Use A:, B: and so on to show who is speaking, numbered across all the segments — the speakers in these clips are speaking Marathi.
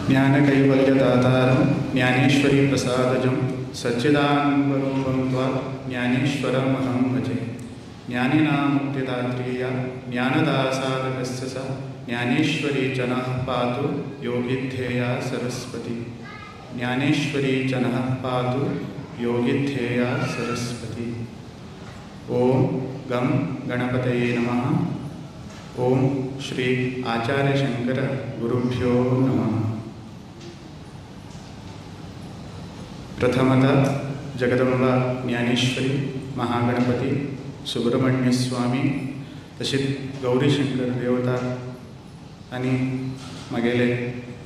A: ज्ञानकैवल्यदातारं ज्ञानेश्वरी प्रसादजं सच्चिदानन्दरूपं त्वा ज्ञानेश्वरमहं भजे। ज्ञानिनां मुक्तिदात्रीया ज्ञानदासादकस्य सा ज्ञानेश्वरी च नः पातु योगिध्येया सरस्वती। ज्ञानेश्वरी च नः पातु योगिध्येया सरस्वती। ओम गं गणपतये नमः। ओम श्री आचार्य शंकर गुरुभ्यो नमः। प्रथमतः जगदंबा ज्ञानेश्वरी, महागणपती, सुब्रह्मण्य स्वामी, तसेच गौरीशंकर देवता आणि मगेले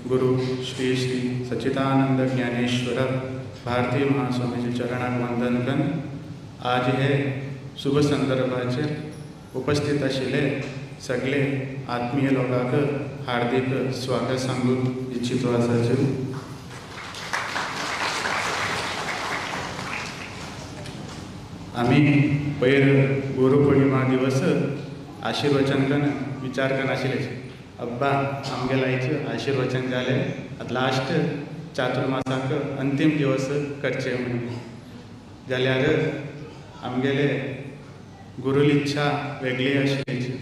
A: गुरु श्री श्री सच्चिदानंद ज्ञानेश्वर भारती महास्वामीचे चरणाक वंदन कन आज हे शुभ संदर्भाचे उपस्थित आशिल्ले सगळे आत्मीय लोकांक हार्दिक स्वागत सांगूंक इच्छितो आसाचे। आम्ही पयर गुरुपौर्णिमा दिवस आशीर्वचन कन विचार करन आशिल्ले अब्बा आमगे लायचे आशीर्वचन जाले आतां लास्ट चातुर्मासाक अंतिम दिवस करचे म्हणून जाल्यार आमगेले गुरुली इच्छा वेगळी आशिल्ली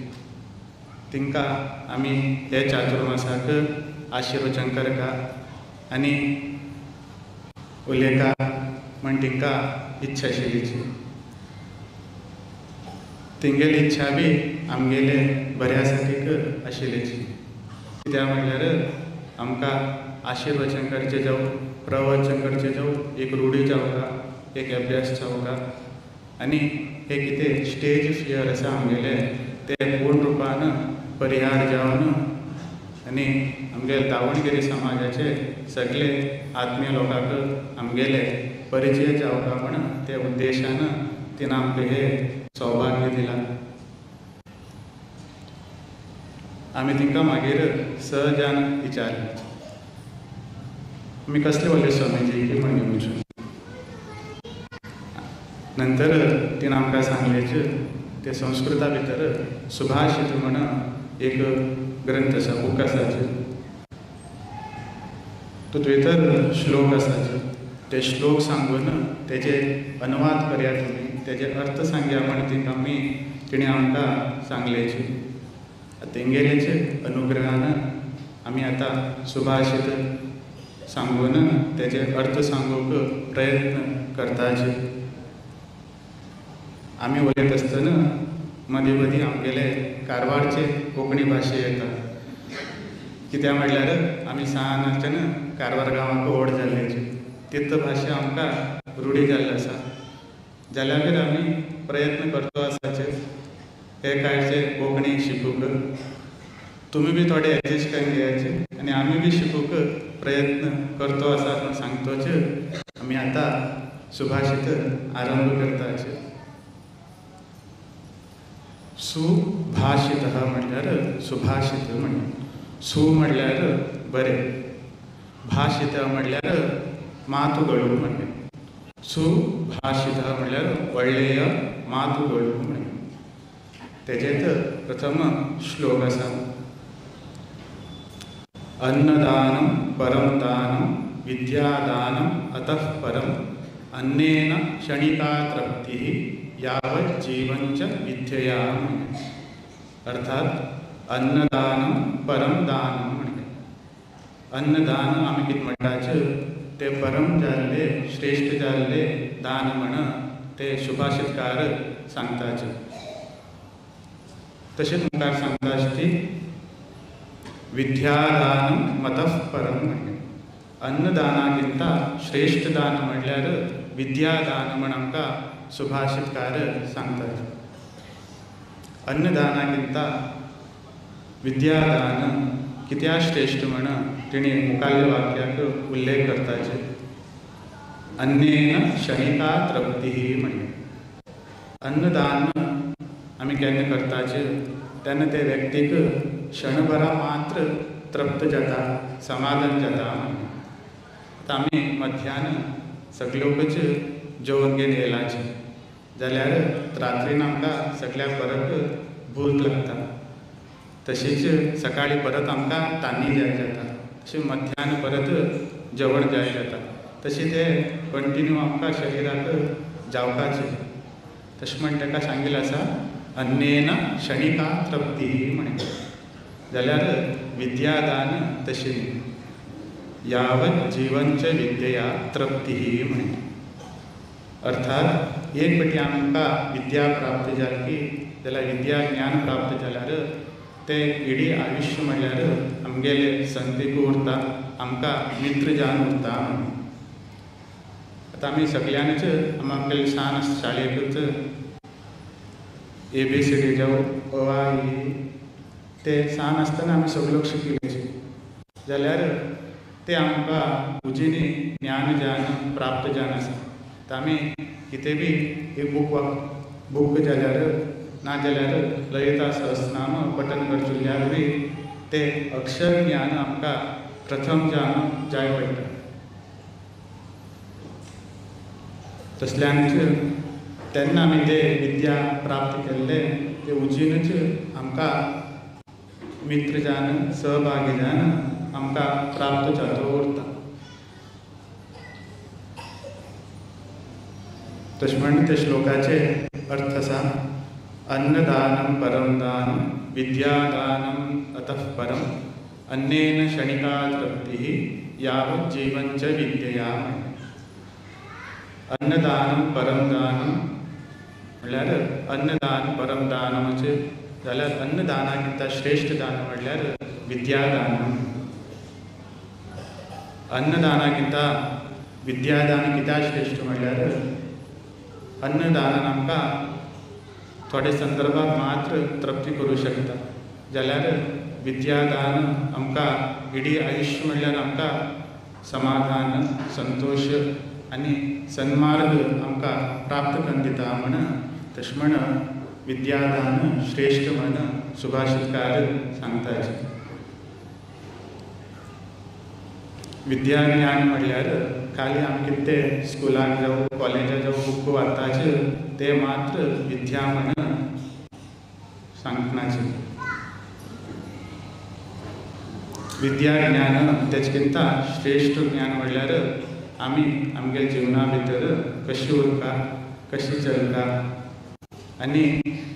A: तिंका आमी हे चातुर्मासाक आशीर्वचन करका आनी उलयका म्हण तिंका इच्छा आशिल्ली। तिंगेली इच्छा बी आमगेले बऱ्या साठीक आशिल्ली। कित्याक म्हटल्यार आमकां आशीर्वचन करचे जावं प्रवचन करचे जावं एक रूढी जावका एक अभ्यास जावका आनी हे कितें स्टेज फियर आसा आमगेले ते पूर्ण रुपान परिहार जावन आनी आमगे दावणगिरी समाजाचे सगळे आत्मीय लोकांक आमगेले परिचय जावका म्हण ते उद्देशान तिनं आमकां हे सौभाग्य दिलां। आमी तिंका मागीर सहजान विचारलें आमी कसले व्हडले स्वामीजी की म्हण घेवचे। नंतर तिनं आमकां सांगलें ते संस्कृता भितर सुभाषित म्हण एक ग्रंथ आसा, बूक आसा, भितर श्लोक आसा। ते श्लोक सांगून तेजे अनुवाद करया तुमी, तेजे अर्थ सांगया म्हण तिणें आमकां सांगलें। तेंगेलेचे अनुग्रहान आमी आतां सुभाषित सांगून तेजे अर्थ सांगूक प्रयत्न करताचे। आमी उलयत आसतना मदीं मदीं आमगेले कारवारचे कोंकणी भाशे येता। कित्याक म्हटल्यार आमी सानाच्यान कारवार गांवांक व्हड जाल्ले, तीच भाशा आमकां रूढी जाल्ली आसा। जाल्यार आमी प्रयत्न करतो आसाचे हे काळचे कोंकणी शिकूंक। तुमी बी थोडे एडजस्ट करून घेयाचे आनी आमी बी शिकूंक प्रयत्न करतो आसा म्हूण सांगतोच आमी आतां सुभाषित आरंभ करताचे। सुभाषित म्हटल्यार सुभाषित म्हणटा, सु म्हटल्यार बरें, भाषित म्हटल्यार मातू घडोवप म्हणटा। सुभाषित म्हटल्यार व्हडलेय मातू घडोवप म्हणटा। तेजेत प्रथम श्लोक आसा, अन्नदानं परम दानं विद्यादानं अतः परम अन्नेन क्षणिका तृप्तिः यावत् जीवंच विद्यया। अर्थात अन्नदान परम दान म्हणजे अन्नदान आमी कितें म्हणटाचे ते परम जाल्ले श्रेष्ठ जाल्ले दान म्हण ते सुभाषितकार सांगताचे। तशेंच मुखार सांगता ती विद्यादान मतः परम म्हणजे अन्नदानागिंता श्रेष्ठ दान म्हटल्यार विद्यादान म्हण आमकां सुभाषितकार सांगतात। अन्नदानागिंता विद्यादान कित्याक श्रेष्ठ म्हण तिणें मुखारल्या वाक्याक उल्लेख करताचे। अन्नेन क्षणिका तृप्तिः म्हणजे अन्नदान आमी केन्ना करताचे तेन्ना ते व्यक्तीक क्षणभरा मात्र तृप्त जाता, समाधान जाता। आतां आमी मध्यान सगळ्योकच जेवण घेवन येयलाचे जाल्यार रात्रीन आमकां सगळ्याक परत भूक लागता। तशीच सकाळी परत आमकां तान्नी जाय जाता। अशें मध्यान परत जेवण जाय जाता तशें तें कंटिन्यू आमकां शरिराक जावपाचें. तशें म्हण ताका सांगिल्लें आसा अन्नेन क्षणिका तृप्ती म्हण. जाल्यार विद्यादान तशें यावत जीवनच विद्यया तृप्ती म्हण. अर्थात एक फावटी आमकां विद्या प्राप्त जाली जाल्यार विद्या ज्ञान प्राप्त जाल्यार तें इडी आयुश्य म्हणल्यार आमगेले संतीक उरता, आमकां मित्र जावन उरता. आतां आमी सगळ्यांनीच आमगेले ल्हान शाळेकूच ABCD जावं अ आ इ ते ल्हान आसतना आमी सगळ्यो शिकिल्ले जाल्यार ते आमकां उजिनी ज्ञान जावन प्राप्त जावन आसा. तर आमी कितें बी एक बूक जाल्यार ना जाल्यार ललिता सहस्रनाम पठन करचिल्ल्यार बी ते अक्षर ज्ञान आमकां प्रथम जावन जाय पडटा. तसल्यांच तेन्ना आमी ते विद्या प्राप्त केल्ले ते उजीनच आमकां मित्र जावन सहभागी जावन आमकां प्राप्त जावचो उरता. तशें म्हण ते श्लोकाचे अर्थ आसा अन्नदानं परम दानं विद्यादानं अतः परम अन्नेन क्षणिका तृप्तिः यावत् जीवनच विद्यया. अन्नदानं परम दानं म्हळ्यार अन्नदान परम दान जाल्यार अन्नदाना श्रेष्ठ दान म्हळ्यार विद्यादान. अन्नदाना विद्यादान कित्याक श्रेष्ठ म्हळ्यार अन्नदानान आमकां थोडे संदर्भात मात्र तृप्ती करूं शकता. जाल्यार विद्यादान आमकां इडी आयुश्य म्हळ्यार आमकां समाधान संतोष आनी सन्मार्ग आमकां प्राप्त करून दिता म्हण. तशें म्हण विद्यादान श्रेष्ठ म्हण सुभाषितकार सांगतात. विद्या ज्ञान म्हळ्यार खाली आमी कितें ते स्कुलाक जावं कॉलेजाक जावं बूक वाचताचे ते मात्र विद्या म्हण सांगनाचे. विद्या ज्ञान तेचकिंता श्रेष्ठ ज्ञान म्हळ्यार आमी आमगे जिवना भितर कशी उरता कशी चलता आनी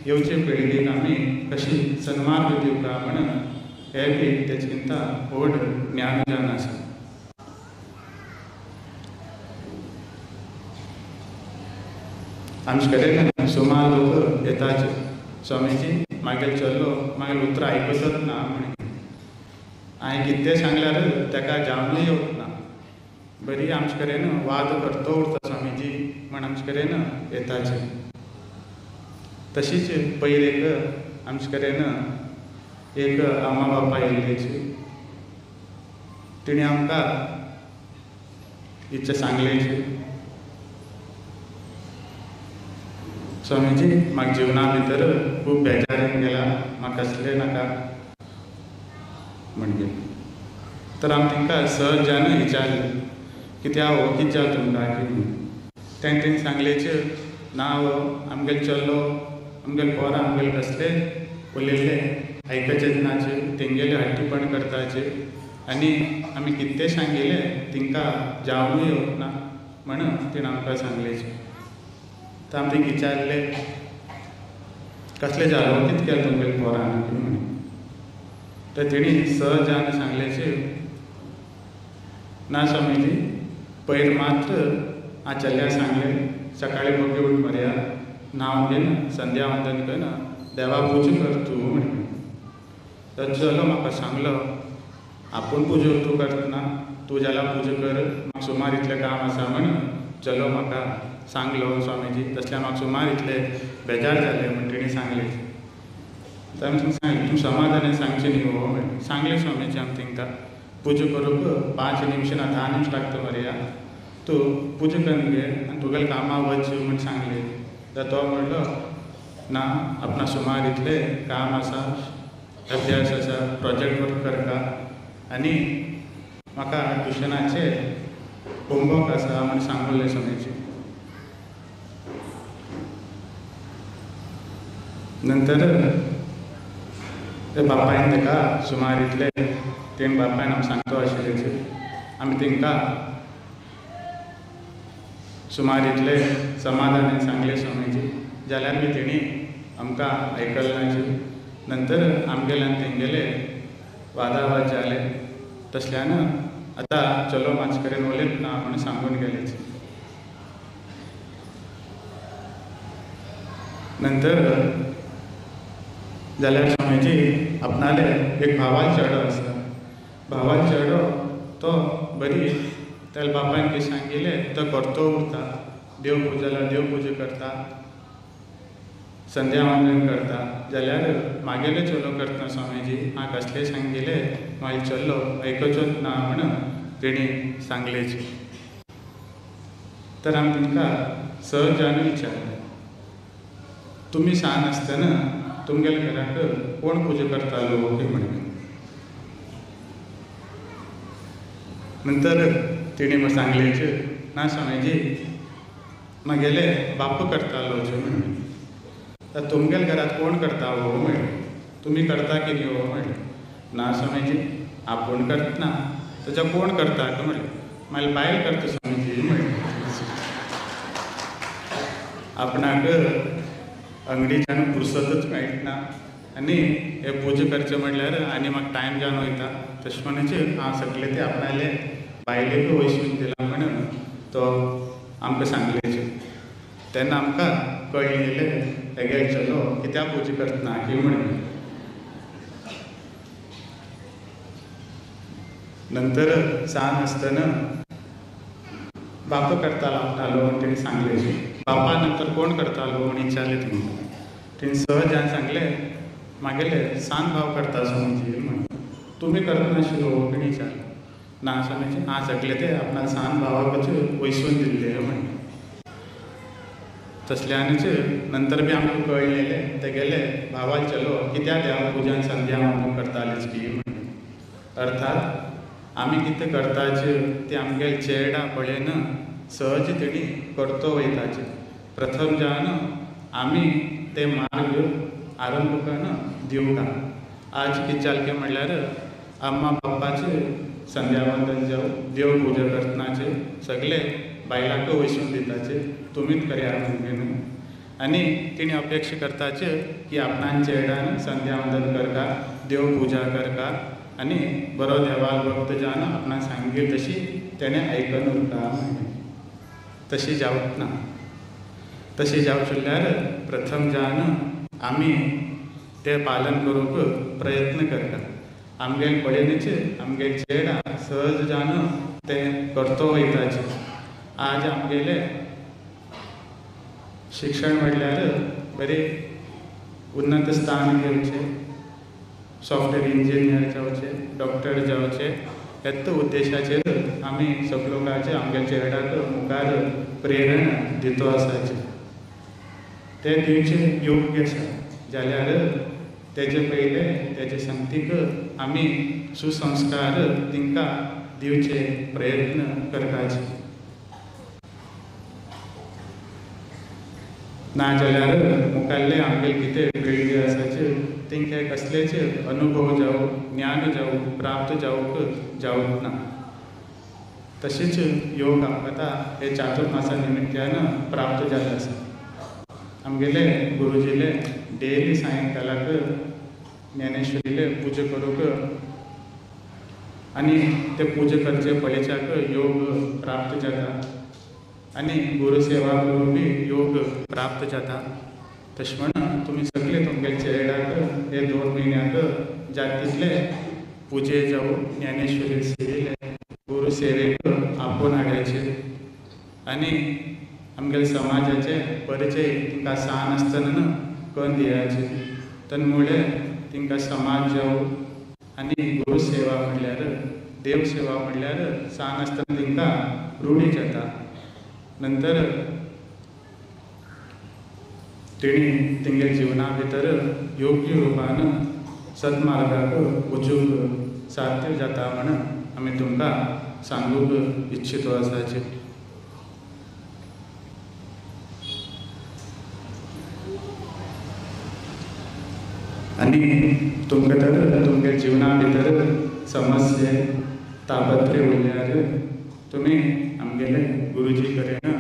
A: येवचे पिळगेक आमी कशी सन्मार्ग दिवपा म्हण हे बी तेचकिंता व्हड ज्ञान जावन आसा. आमचे कडेन सुमार लोक येताचे स्वामीजी मागेल चल्लो मागीर उतर आयकतच ना म्हण. हांवें कितें सांगल्यार ताका जावनूय येवच ना. बरी आमचे कडेन वाद करतो उरता स्वामीजी म्हण आमचे कडेन येताचे. तशीच पयर एक आमचे कडेन एक अम्मा बापा येयल्लेची. तिणें आमकां इतलें सांगलेची स्वामीजी म्हाका जिवना भितर खूब बेजार येवन गेला, म्हाका कसलें नाका म्हणजे. तर हांव तांकां सहज जावन विचारलें कित्याक हो कितें जालें तुमकां की. तेणें सांगलेचें ना हो आमगेलो चल्लो आमगेले पोरां आमगेले कसले उलयल्ले आयकचेच नाचे, तेंगेले हट्टीपण करताचे आनी आमी कितें सांगिल्लें तांकां जावनूय येवच ना म्हण तिणें आमकां सांगलेचें. तर हांवें तांकां विचारलें कसलें जालो कितें केलें तुमगेल्या पोरान म्हणून. तर तेणी सहज जावन सांगलेचें ना स्वामीजी पयर मात्र हांव चल्याक सांगलें सकाळीं बेगीन उठ मऱ्या न्हांवन घेवन संध्या वंदन करून देवा पुजा कर तूं म्हण. तर चलो म्हाका सांगलो आपूण पुजा तूं करतना तूं जाल्यार पुजा कर, म्हाका सुमार इतलें काम आसा म्हण चलो म्हाका सांगलो स्वामीजी. तसल्यार म्हाका सुमार इतलें बेजार जालें म्हण तिणें सांगलें. तर हांवें तांकां सांगलें तूं समाधानान सांगचें न्ही गो म्हण. सांगलें स्वामीजी हांवें तांकां पुजा करूंक 5 निमिश ना 10 निमिश लागता मरे, तूं पुजा करून घे आनी तुगेलें कामां वच म्हण सांगलें. तर तो म्हणलो ना आपणा सुमार इतलें काम आसा, अभ्यास आसा, प्रोजेक्ट वर्क करता आनी म्हाका ट्युशनाचे होमवर्क आसा म्हण सांगलें स्वामीजी. नंतर ते बापायन ताका सुमार इतले 3 बापायन हांव सांगतो आशिल्लेचे आमी तांकां सुमार इतले समाधान सांगले स्वामीजी जाल्यार बी तेणी आमकां आयकलनाचे नंतर आमगेल्यान तेंगेले वादावाद जाले तसल्यान आतां चलो म्हाजे कडेन उलयत ना म्हणून सांगून गेलेचे नंतर जाल्यार स्वामीजी आपणाले एक भावाल चेडो आसा भावाल चेडो तो बरी त्याला बापायन कितें सांगिल्लें तो करतो उरता देव पुजा करता संध्या वंदन करता जाल्यार मागेले चलो करता स्वामीजी हांव कसलें सांगिल्लें म्हाजो चलो आयकचोच ना म्हणून तेणी सांगलेचे तर आमी तांकां सहजान विचारलें तुमी सांग आसतना तुमगेल्या घराक कोण पुजा करतालो म्हणून नंतर तेणी म्हाका सांगलेचे ना स्वामीजी म्हगेले बाप करतालो म्हणून तर तुमगेल्या घरात कोण करता हो म्हणलें तुमी करता की न्ही हो म्हणलें ना स्वामीजी आपूण करतना ताच्या कोण करता म्हणलें मागीर बायल करता स्वामीजी म्हणलें आपणाक अंगडीच्यान फुरसतच मेळटना आनी हे पुजा करचें म्हणल्यार आनी म्हाका टायम जावन वयता तशें म्हणचे हांव सगळें ते आपणाले बायलेक वयसून दिला म्हणून तो आमकां सांगलेचे तेन्ना आमकां कळिल्लें तेगे चलो कित्याक पुजा करतना की म्हणून नंतर सांग आसतना बापा करतालो आपणालो म्हण तेणी सांगलेचे बापा नंतर कोण करतालो म्हण विचारलें तेणी सहजान सांगलें मागेले सांग भाव करता स्वामीजी म्हण तुमी करनाशिल्लो म्हण विचारलें ना स्वामीजी हांव सगळें ते आपणाक सांग भावाकच वयसून दिल्ले म्हण तसल्यानच नंतर बी आमकां कळिल्लें तेगेले भावाल चलो कित्याक देवा पुजान संध्या वंदन करतालेच की म्हण अर्थात आमी कितें करताचे ते आमगेले चेडा पळयन सहज तेणी करतो वयताचे प्रथम जावन आमी ते मार्ग आरंभ करून दिवंक आज कितें जालें म्हणल्यार अम्मा बापाचे संध्या वंदन जावं देव पुजा करतनाचे सगळे बायलांक वयसून दिताचे तुमीच करया म्हणून आनी तिणी अपेक्षा करताचे की आपणान चेडान संध्या वंदन करता देव पुजा करता आनी बरो देवाल भक्त जावन आपणाक सांगील तशी तेणें आयकून उरता तशी जावच ना तशी जावचिल्ल्यार प्रथम जावन आमी तें पालन करूंक प्रयत्न करता आमगेले पळयनच आमगेले चेडा सहज जावन तें करतो वयताचे आज आमगेले शिक्षण म्हटल्यार बरे उन्नत स्थान घेवचें सॉफ्टवेअर इंजिनियर जावचे डॉक्टर जावचे हेच उद्देशाचेर आमी सगळोकाचे आमगे चेड्याक मुखार प्रेरणा दितो आसाचे ते दिवचे योग्य आसा जाल्यार तेजे पयले तेजे संगतीक आमी सुसंस्कार तांकां दिवचे प्रयत्न करपाचे ना जाल्यार मुखाल्ले आमगेले कितें पिळगी आसाचे तांकां कसलेच अनुभव जावं ज्ञान जावं प्राप्त जावंक ना तशेंच योग आमकां हे चातुर्मासा निमित्यान प्राप्त जाल्ले आसा आमगेले गुरुजीले डेली सायंकालाक ज्ञानेश्वरीले पुजा करूंक आनी ते पुजा करचे फळेच्याक योग प्राप्त जाता आनी गुरुसेवा करून बी योग प्राप्त जाता तशें म्हणून तुमी सगळे तुमगे चेड्याक हे 2 म्हयन्याक जातीतले पुजे जावं ज्ञानेश्वरी सेवेले गुरु सेवेक आपोवन हाडचे आनी आमगेले समाजाचे परिचय तांकां सान आसतना करून दिवचे तन्मुळे तांकां समाज जावं आनी गुरु सेवा म्हणल्यार देव सेवा म्हणल्यार सान आसतना तांकां रूढी जाता नंतर तेणी तेंगे जिवना भितर योग्य रुपान सद्मार्गाक वचूंक साध्य जाता म्हणून आमी तुमकां सांगूंक इच्छितो आसाचे आणि तुमकां तर तुमच्या जिवना भितर समस्या तापत्रे उरल्यार तुमी आमगेले गुरुजी कडेन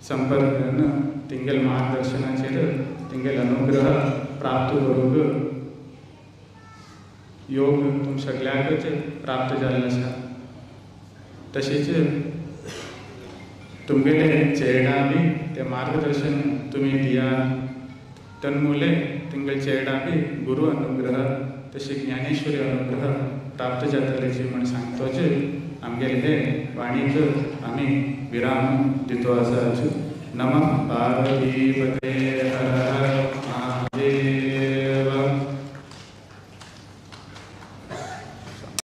A: संपर्क करून तेंगेल मार्गदर्शनाचेर तेंगेल अनुग्रह प्राप्त करूंक योग तुम सगळ्यांकच प्राप्त जाल्लो आसा. तशेंच तुमगेले चेडा बी ते मार्गदर्शन तुमी दियात. तन्मुले तेंगेल चेडा बी गुरु अनुग्रह तशें ज्ञानेश्वरी अनुग्रह प्राप्त जातलेची म्हण सांगतोच आमगेले हे वाणीक आमी विराम दितो आसा. नमः पार्वती पते हर हर